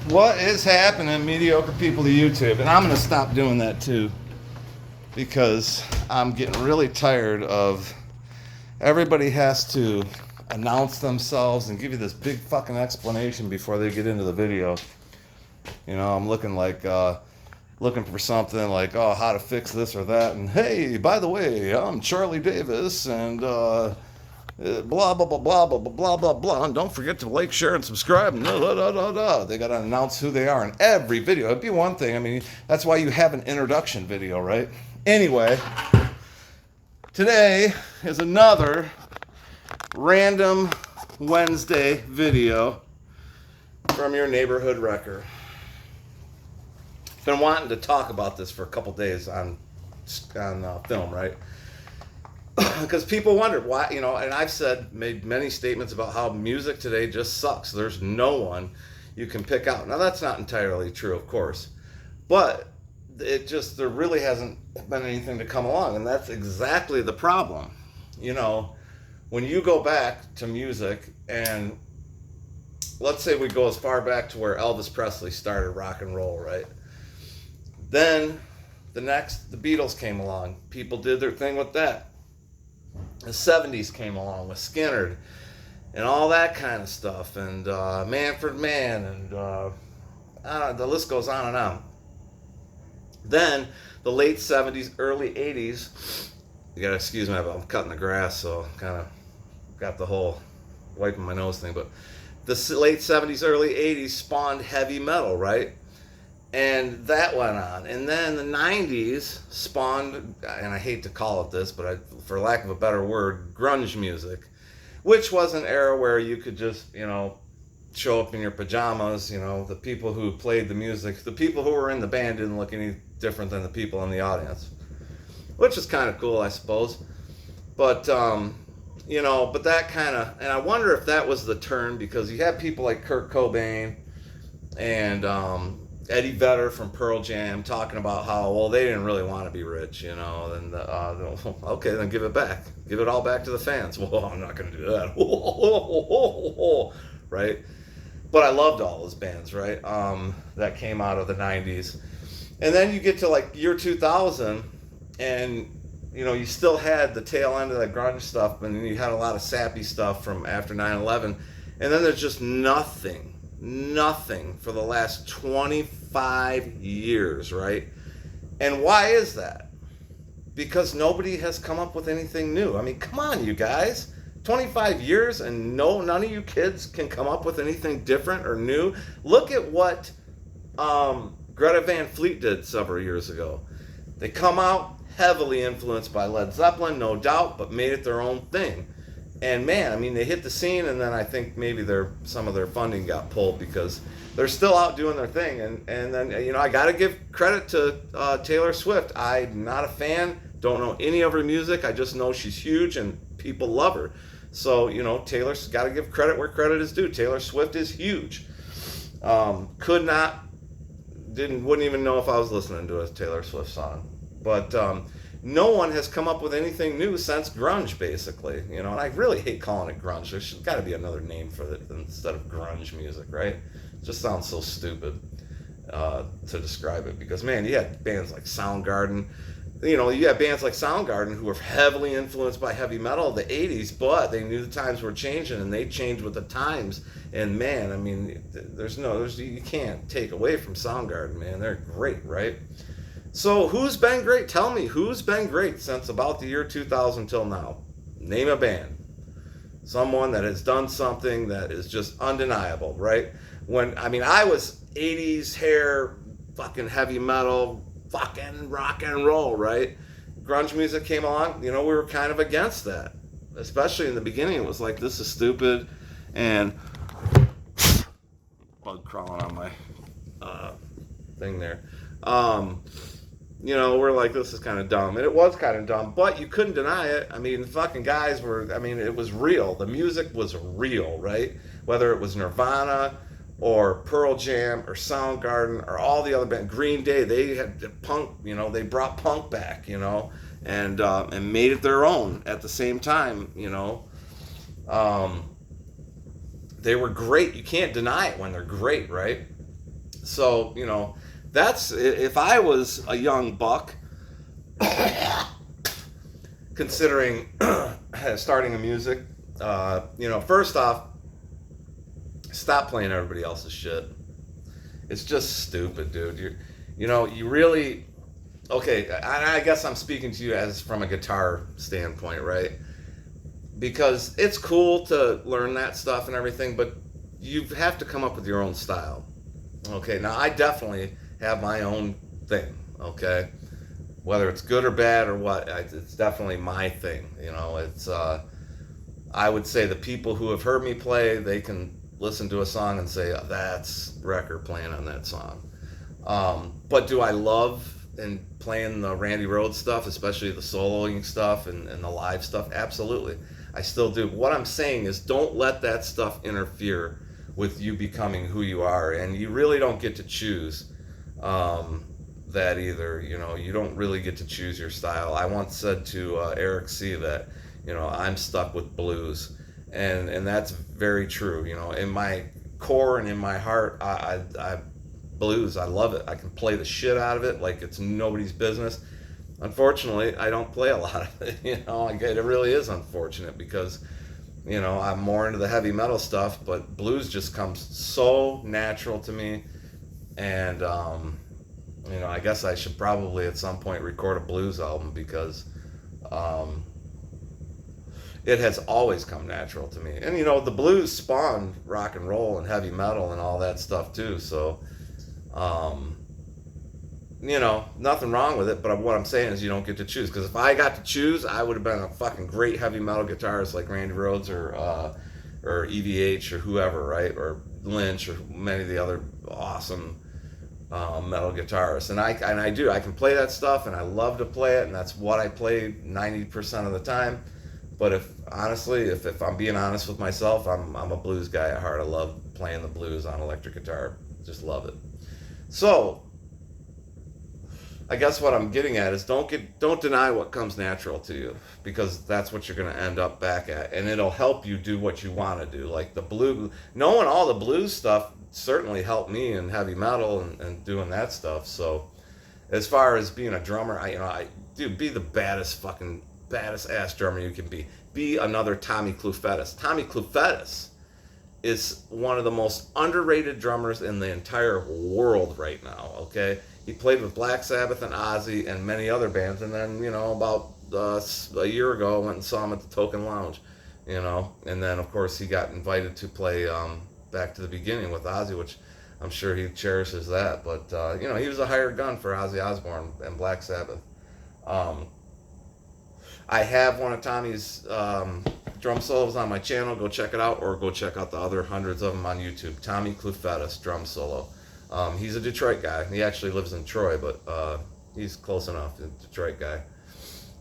What is happening, mediocre people of YouTube? And I'm going to stop doing that too because I'm getting really tired of everybody has to announce themselves and give you this big fucking explanation before they get into the video. You know, I'm looking for something like, oh, how to fix this or that. And hey, by the way, I'm Charlie Davis and blah, blah, blah, blah, blah, blah, blah, blah. And don't forget to like, share, and subscribe. And They got to announce who they are in every video. It'd be one thing. I mean, that's why you have an introduction video, right? Anyway, today is another random Wednesday video from your neighborhood wrecker. Been wanting to talk about this for a couple days on film, right? Because people wondered why, you know, and I've made many statements about how music today just sucks. There's no one you can pick out. Now, that's not entirely true, of course, but there really hasn't been anything to come along, and that's exactly the problem. You know, when you go back to music, and let's say we go as far back to where Elvis Presley started rock and roll, right? Then the Beatles came along. People did their thing with that. The 70s came along with Skynyrd and all that kind of stuff, and Manfred Mann, and the list goes on and on. Then the late 70s, early 80s, you gotta excuse me, I'm cutting the grass, so kind of got the whole wiping my nose thing, but the late 70s, early 80s spawned heavy metal, right? And that went on. And then the 90s spawned, and I hate to call it this, but for lack of a better word, grunge music, which was an era where you could just, you know, show up in your pajamas. You know, the people who played the music, the people who were in the band didn't look any different than the people in the audience, which is kind of cool, I suppose. But, you know, but that kind of, and I wonder if that was the turn, because you had people like Kurt Cobain and Eddie Vedder from Pearl Jam talking about how, well, they didn't really want to be rich, you know, and okay, then give it back. Give it all back to the fans. Well, I'm not going to do that. Right? But I loved all those bands, right, that came out of the 90s. And then you get to, like, year 2000, and, you know, you still had the tail end of that grunge stuff, and you had a lot of sappy stuff from after 9/11. And then there's just nothing for the last 25 years, right? And why is that? Because nobody has come up with anything new. I mean, come on, you guys. 25 years and none of you kids can come up with anything different or new. Look at what Greta Van Fleet did several years ago. They come out heavily influenced by Led Zeppelin, no doubt, but made it their own thing. And man, I mean, they hit the scene, and then I think maybe some of their funding got pulled because they're still out doing their thing. And then, you know, I got to give credit to Taylor Swift. I'm not a fan, don't know any of her music. I just know she's huge and people love her. So, you know, Taylor's got to give credit where credit is due. Taylor Swift is huge. Wouldn't even know if I was listening to a Taylor Swift song. But no one has come up with anything new since grunge, basically. You know, and I really hate calling it grunge. There's got to be another name for it instead of grunge music, right? It just sounds so stupid to describe it. Because, man, you had bands like Soundgarden. You know, you had bands like Soundgarden who were heavily influenced by heavy metal of the 80s, but they knew the times were changing, and they changed with the times. And, man, I mean, you can't take away from Soundgarden, man. They're great, right? So who's been great? Tell me, who's been great since about the year 2000 till now? Name a band. Someone that has done something that is just undeniable, right? I was 80s hair, fucking heavy metal, fucking rock and roll, right? Grunge music came along, you know, we were kind of against that. Especially in the beginning, it was like, this is stupid, and bug crawling on my thing there. You know, we're like, this is kind of dumb. And it was kind of dumb, but you couldn't deny it. I mean, the fucking guys it was real. The music was real, right? Whether it was Nirvana or Pearl Jam or Soundgarden or all the other bands, Green Day, they had punk, you know, they brought punk back, you know, and made it their own at the same time, you know. They were great. You can't deny it when they're great, right? So, you know, that's, if I was a young buck considering starting a music, you know, first off, stop playing everybody else's shit. It's just stupid, dude. You know, you really, okay, I guess I'm speaking to you as from a guitar standpoint, right? Because it's cool to learn that stuff and everything, but you have to come up with your own style. Okay, now I definitely have my own thing, okay? Whether it's good or bad or what, it's definitely my thing. You know, it's, I would say the people who have heard me play, they can listen to a song and say, oh, that's Wrecker playing on that song. But do I love and playing the Randy Rhoads stuff, especially the soloing stuff and the live stuff? Absolutely. I still do. What I'm saying is don't let that stuff interfere with you becoming who you are. And you really don't get to choose that either. You know, you don't really get to choose your style. I once said to Eric C. that, you know, I'm stuck with blues. And that's very true. You know, in my core and in my heart, I blues, I love it. I can play the shit out of it like it's nobody's business. Unfortunately, I don't play a lot of it. You know, it really is unfortunate because, you know, I'm more into the heavy metal stuff, but blues just comes so natural to me. And, you know, I guess I should probably at some point record a blues album because it has always come natural to me. And, you know, the blues spawned rock and roll and heavy metal and all that stuff too. So, you know, nothing wrong with it, but what I'm saying is you don't get to choose. Because if I got to choose, I would have been a fucking great heavy metal guitarist like Randy Rhoads or EVH or whoever, right? Or Lynch or many of the other awesome metal guitarists. And I do. I can play that stuff, and I love to play it, and that's what I play 90% of the time. But if I'm being honest with myself, I'm a blues guy at heart. I love playing the blues on electric guitar. Just love it. So, I guess what I'm getting at is don't deny what comes natural to you, because that's what you're going to end up back at, and it'll help you do what you want to do. Like knowing all the blues stuff certainly helped me in heavy metal and doing that stuff. So, as far as being a drummer, be the baddest ass drummer you can be. Be another Tommy Clufetis. Tommy Clufetis is one of the most underrated drummers in the entire world right now, okay? He played with Black Sabbath and Ozzy and many other bands, and then, you know, about a year ago, I went and saw him at the Token Lounge, you know, and then, of course, he got invited to play Back to the Beginning with Ozzy, which I'm sure he cherishes that, but, you know, he was a hired gun for Ozzy Osbourne and Black Sabbath. I have one of Tommy's drum solos on my channel. Go check it out, or go check out the other hundreds of them on YouTube. Tommy Clufetis drum solo. He's a Detroit guy. He actually lives in Troy, but he's close enough. A Detroit guy.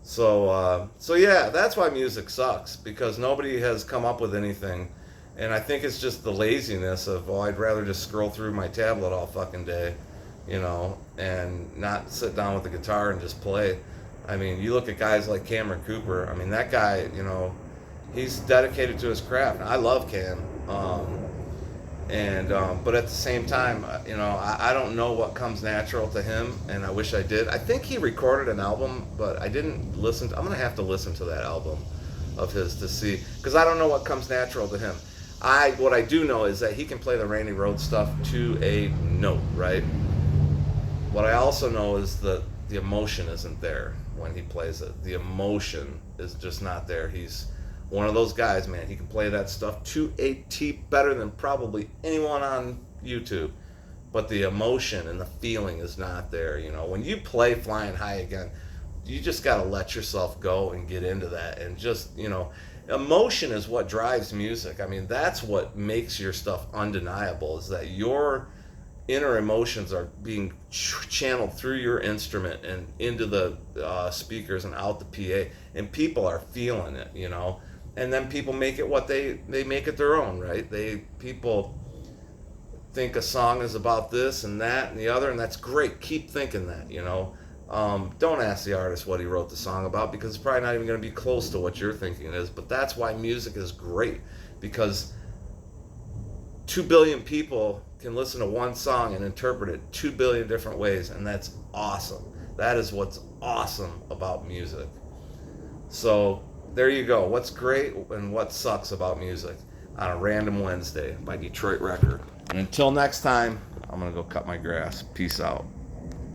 So yeah, that's why music sucks, because nobody has come up with anything, and I think it's just the laziness of, I'd rather just scroll through my tablet all fucking day, you know, and not sit down with the guitar and just play. I mean, you look at guys like Cameron Cooper. I mean, that guy, you know, he's dedicated to his craft. I love Cam, but at the same time, you know, I don't know what comes natural to him, and I wish I did. I think he recorded an album, but I didn't listen. I'm gonna have to listen to that album of his to see, because I don't know what comes natural to him. What I do know is that he can play the Randy Rhoads stuff to a note, right? What I also know is that the emotion isn't there when he plays it. The emotion is just not there. He's one of those guys, man. He can play that stuff to a T better than probably anyone on YouTube. But the emotion and the feeling is not there. You know, when you play Flying High Again, you just got to let yourself go and get into that. And just, you know, emotion is what drives music. I mean, that's what makes your stuff undeniable, is that your inner emotions are being channeled through your instrument and into the speakers and out the PA, and people are feeling it, you know. And then people make it what they make it their own, right? People think a song is about this and that and the other, and that's great. Keep thinking that, you know. Don't ask the artist what he wrote the song about, because it's probably not even going to be close to what you're thinking it is. But that's why music is great, because 2 billion people can listen to one song and interpret it 2 billion different ways, and that's awesome. That is what's awesome about music. So there you go. What's great and what sucks about music on a Random Wednesday by Detroit Record. And until next time, I'm going to go cut my grass. Peace out.